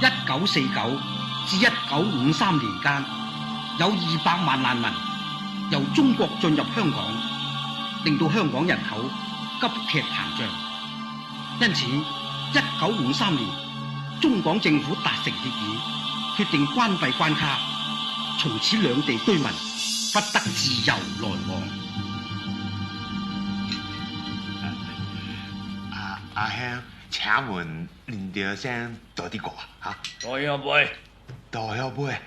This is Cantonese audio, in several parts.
1949至1953年間，有200萬難民由中國進入香港，令到香港人口急劇膨脹。因此，1953年中港政府達成協議，決定關閉關卡，從此兩地居民不得自由來往。阿兄，請問連調聲多啲個啊？多一杯，多一杯。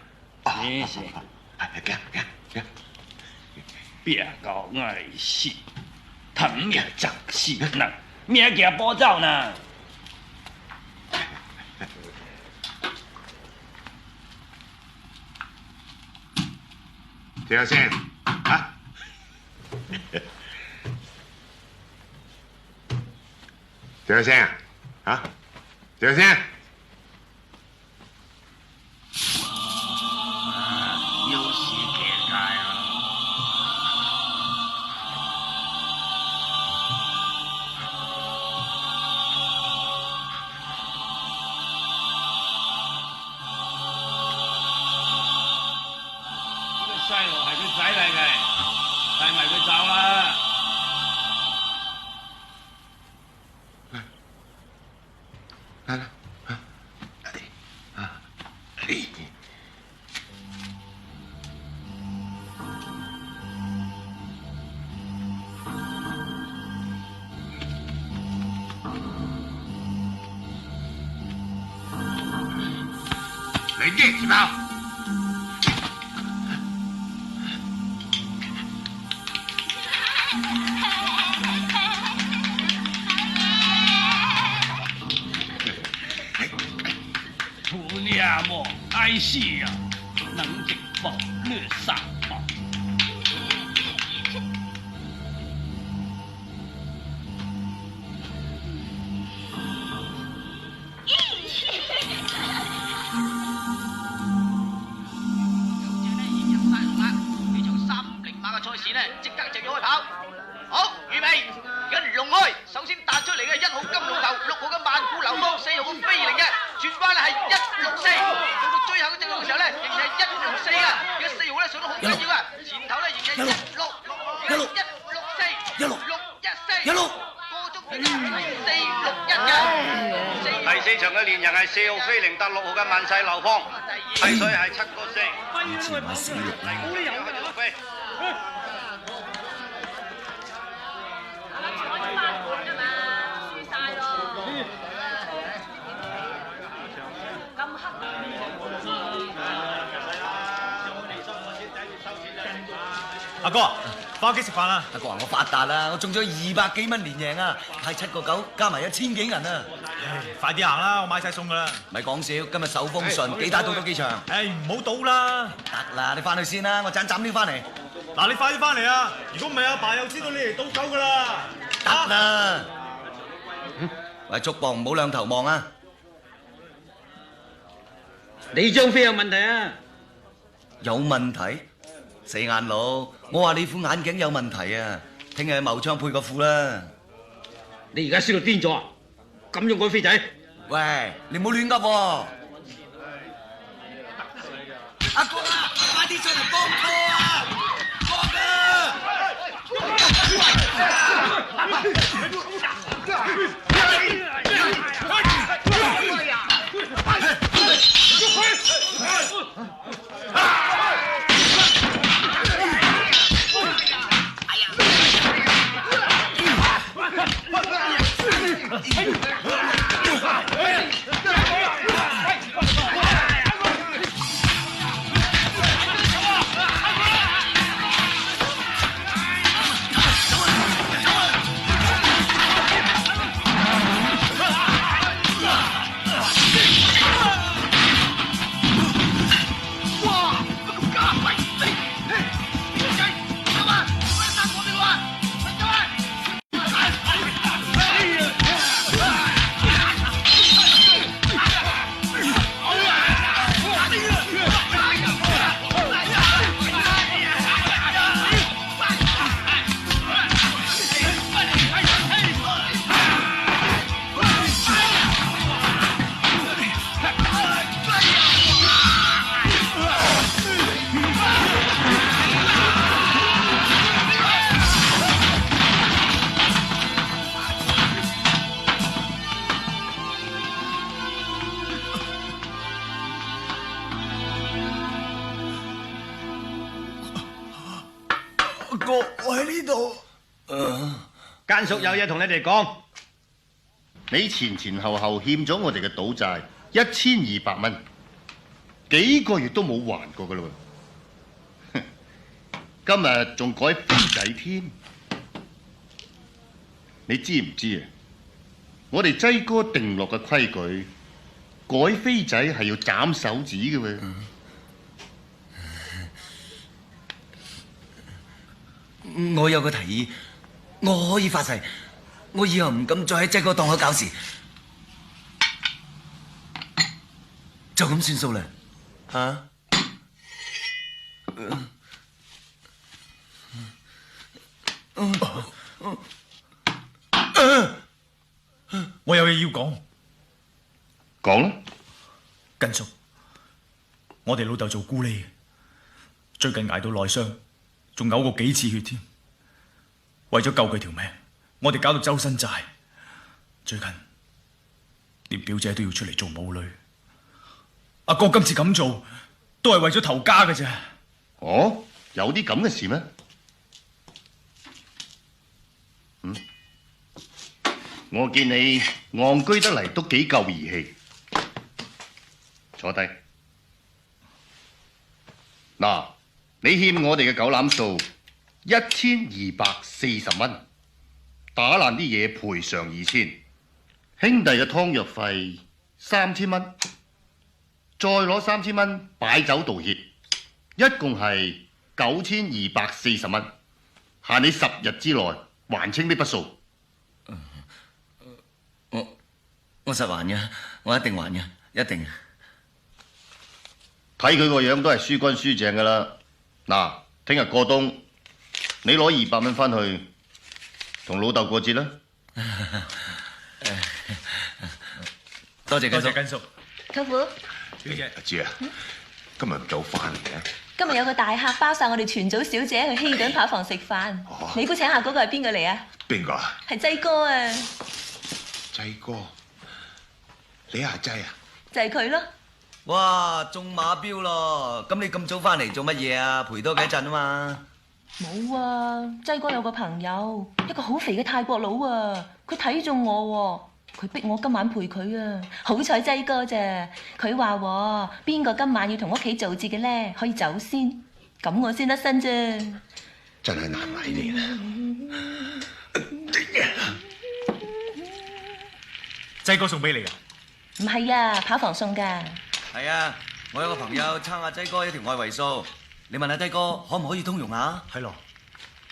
你是行。別搞愛戲，談命爭戲呢，命行步走呢。調聲啊！調聲啊！調聲。有時尷尬啊！呢個細路係佢仔嚟嘅，帶埋佢走啦！來了嚟啲錢包。土娘莫愛戲呀，能者暴虐殺暴。即刻就要開跑，好，預備，跟龍開，首先彈出嚟嘅1號金龍頭，6號嘅萬古流芳，4號嘅飛靈嘅，轉翻咧係164，到到最後嘅正路嘅時候咧，仍然係164嘅，而家4號咧上得好緊要啊，前頭咧仍然係164，114，過足嘅係461嘅。第4場嘅連人係4號飛靈搭6號嘅萬世流芳，係所以係7個4。以前買死六嚟。阿哥，翻屋企食飯啦！阿哥話我發達啦，我中咗200幾蚊連贏啊，派7個9加埋1000幾銀啊！快啲行啦，我買晒餸噶啦！咪講笑，今日手風順，幾打到咗機場？唔好賭啦！得啦，你翻去先啦，我盞斬料翻嚟。嗱，你快啲翻嚟啊！如果唔係，阿爸又知道你嚟賭狗噶啦！得啦！喂，竹磅唔好兩頭望啊！你張飛有問題啊！有問題？死眼佬，我話你副眼鏡有問題啊！聽日去茂昌配個副啦！你而家輸到癲咗啊！咁用嗰飛仔？喂，你唔好亂噏喎！阿哥啊，快啲上嚟幫拖啊！哥，我喺呢度。奸叔有嘢同你哋講。你前後欠咗我哋嘅賭債1200蚊，幾個月都冇還過噶啦喎。今日仲改飛仔添，你知唔知啊？我哋劑哥定落嘅規矩，改飛仔係要斬手指嘅喎。我有個提議，我可以發誓，我以後唔敢再喺劑哥檔口搞事，就咁算數啦。嚇！我有嘢要講。講啦，根叔，我哋老豆做咕喱，最近捱到內傷，仲嘔過幾次血添。為咗救佢條命，我哋搞到周身債。最近連表姐都要出嚟做母女。阿哥今次咁做，都係為咗頭家嘅啫。哦，有啲咁嘅事咩？我見你戇居得嚟都幾夠義氣。坐低。嗱，你欠我哋嘅狗攬數1240蚊，打爛啲嘢賠償2000，兄弟嘅湯藥費3000蚊，再攞3000蚊擺酒道歉，一共係9240蚊，限你10日之內還清呢筆數。我實還嘅，我一定還嘅，一定。睇佢個樣都係輸乾輸淨噶啦。嗱，聽日過冬，你攞200蚊翻去同老豆過節啦。多謝根叔。根叔。舅父，小姐，阿朱啊，今日唔早翻嚟嘅。今日有個大客包晒我哋全組小姐去希頓扒房食飯。你估請客嗰個係邊個嚟啊？邊個啊？係劑哥啊！劑哥，你阿劑啊？就係佢咯。哇，中馬標咯！咁你咁早翻嚟做乜嘢啊？陪多幾陣啊嘛。冇啊，劑哥有個朋友，一個好肥嘅泰國佬啊，佢睇中我喎，佢逼我今晚陪佢啊。好彩劑哥咋，佢話邊個今晚要同屋企做節嘅咧，可以走先，咁我先得身啫。真係難為你啦。劑哥送俾你啊？唔係啊，扒房送噶。係啊，我有個朋友撐阿劑哥一條外圍數，你問下劑哥可唔可以通融下？係咯。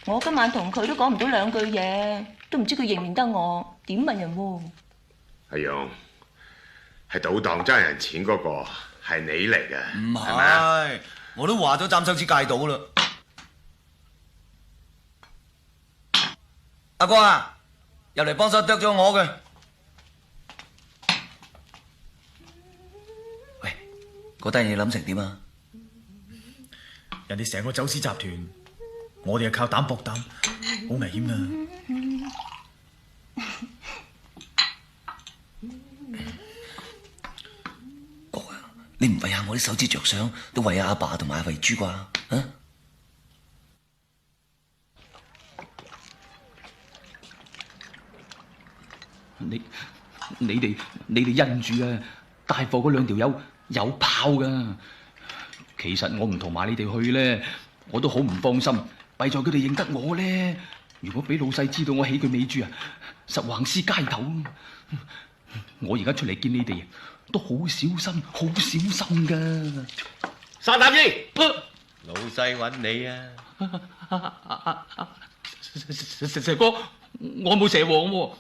我今晚同佢都講唔到兩句嘢，都唔知佢認唔認得我，點問人喎？阿勇，係賭檔爭人錢嗰個係你嚟嘅，唔係咪啊？係，我都話咗斬手指戒到啦。阿哥啊，入嚟幫手剁咗我嘅。喂，嗰單嘢諗成點啊？人哋成個走私集團，我哋係靠膽搏膽，好危險啊！哥啊，你唔為下我啲手指着想，都為下阿爸同埋阿慧珠啩？啊？你哋因住啊，帶貨嗰兩條友有炮噶。其實我唔同埋你哋去咧，我都好唔放心，弊在佢哋認得我咧。如果俾老細知道我起佢尾注啊，實橫屍街頭。我而家出嚟見你哋，都好小心，好小心噶。沙膽英，老細揾你啊！蛇哥，我冇蛇王喎。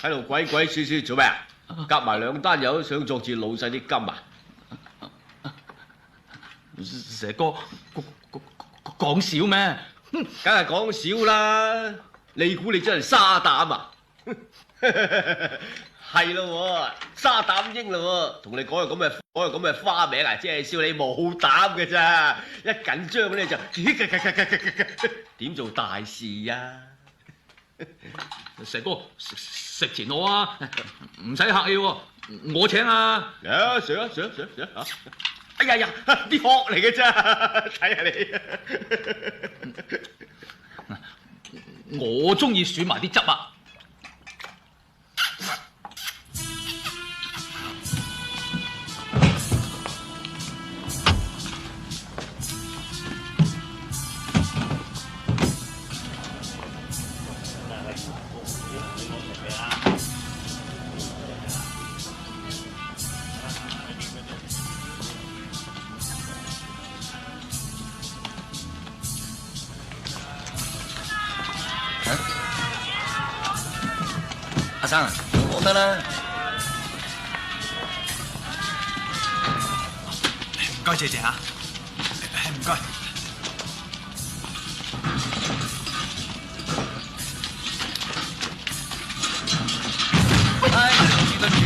喺度鬼鬼祟祟做咩啊？夾埋兩單友想作住老細啲金啊！蛇哥講笑咩？梗係講笑啦！你估你真係沙膽啊？係咯，沙膽英咯，同你講個咁嘅花名啊，即係笑你冇膽嘅咋！一緊張咧就點做大事啊！蛇哥食錢我啊，唔使客氣喎，我請啊！上啊！哎呀呀，啲殼嚟嘅咋，睇下你。我中意選埋啲汁啊！阿生，我得啦。唔該，謝謝嚇，唔該。對唔住。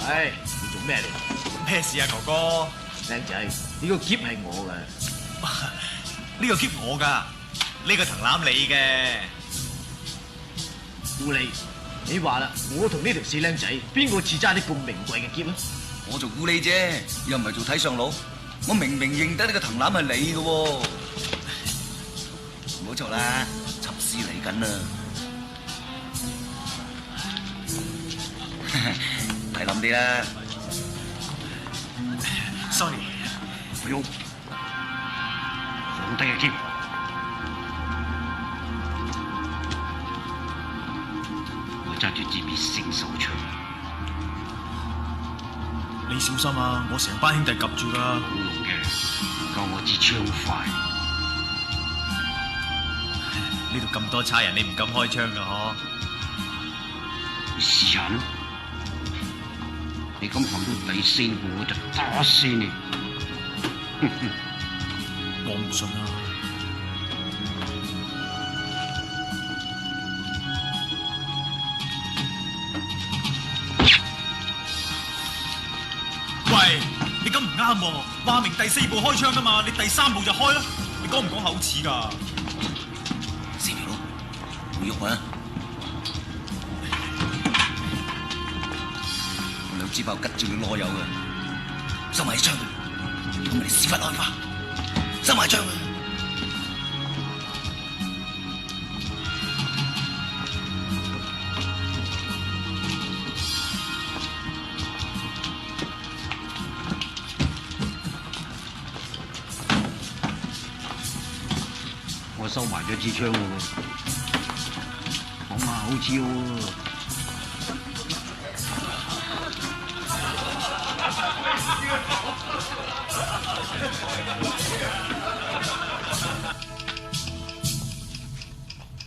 唉，你做咩嚟？咩事啊，哥哥？靚仔，呢個篋係我㗎。呢個篋我㗎，呢個藤籃你嘅。狐狸，你話啦，我同呢條死靚仔，邊個似揸啲咁名貴嘅篋啊？我做咕喱啫，又唔係做睇相佬。我明明認得呢個藤籃係你嘅喎。唔好嘈啦，執事嚟緊啦。睇冧啲啦。Sorry，不用，放低個篋。我揸住支滅星手槍。你小心啊！我成班兄弟及住㗎。冇用嘅，夠我支槍快。呢度咁多差人，你唔敢開槍㗎嗬？你試下啦！你敢行到第4步，我就打死你！我唔信啊！喂，你咁唔啱喎！話明第4步開槍㗎嘛，你第3步就開啦！你講唔講口齒㗎？死條佬，唔好喐啊！兩支炮吉住你攞油嘅，收埋啲槍，如果唔係你屎忽開花，收埋槍啊！我收埋咗支槍喎，講下好似喎。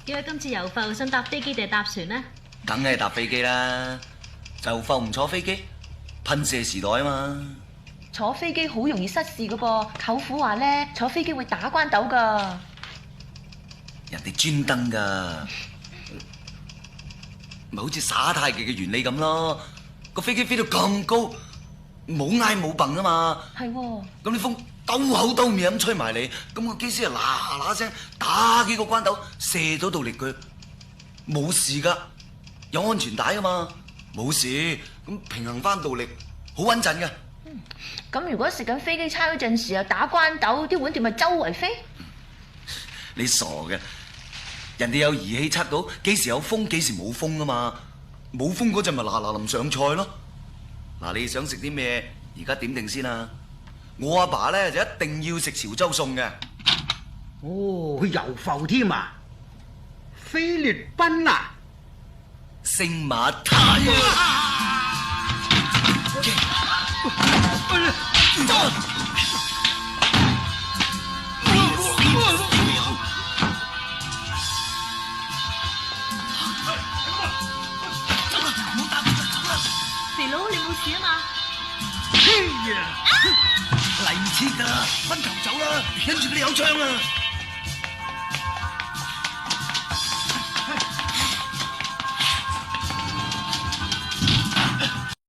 點解今次遊埠想搭飛機定係搭船呢？梗係搭飛機啦，就埠唔坐飛機，噴射時代啊嘛。坐飛機好容易失事㗎噃，舅父話咧，坐飛機會打關鬥㗎。人哋專登㗎，咪好似耍太極嘅原理咁咯。個飛機飛到咁高，冇挨冇蹦啊嘛。係喎。咁啲風兜口兜面咁吹埋嚟，咁個機師啊嗱嗱聲打幾個關鬥，射到道力佢，冇事㗎，有安全帶㗎嘛，冇事。咁平衡翻道力，好穩陣㗎。咁如果食緊飛機餐嗰陣時啊打關鬥，啲碗碟咪周圍飛？你傻嘅，人哋有儀器測到幾時有風幾時冇風㗎嘛，冇風嗰陣咪嗱嗱臨上菜咯。嗱，你想食啲咩？而家點定先啊？我阿爸咧就一定要食潮州餸嘅。哦，去遊埠添啊？菲律賓啊？星馬泰啊！肥佬，你冇事啊嘛？嚟唔切㗎，分頭走啦，跟住佢哋有槍啊！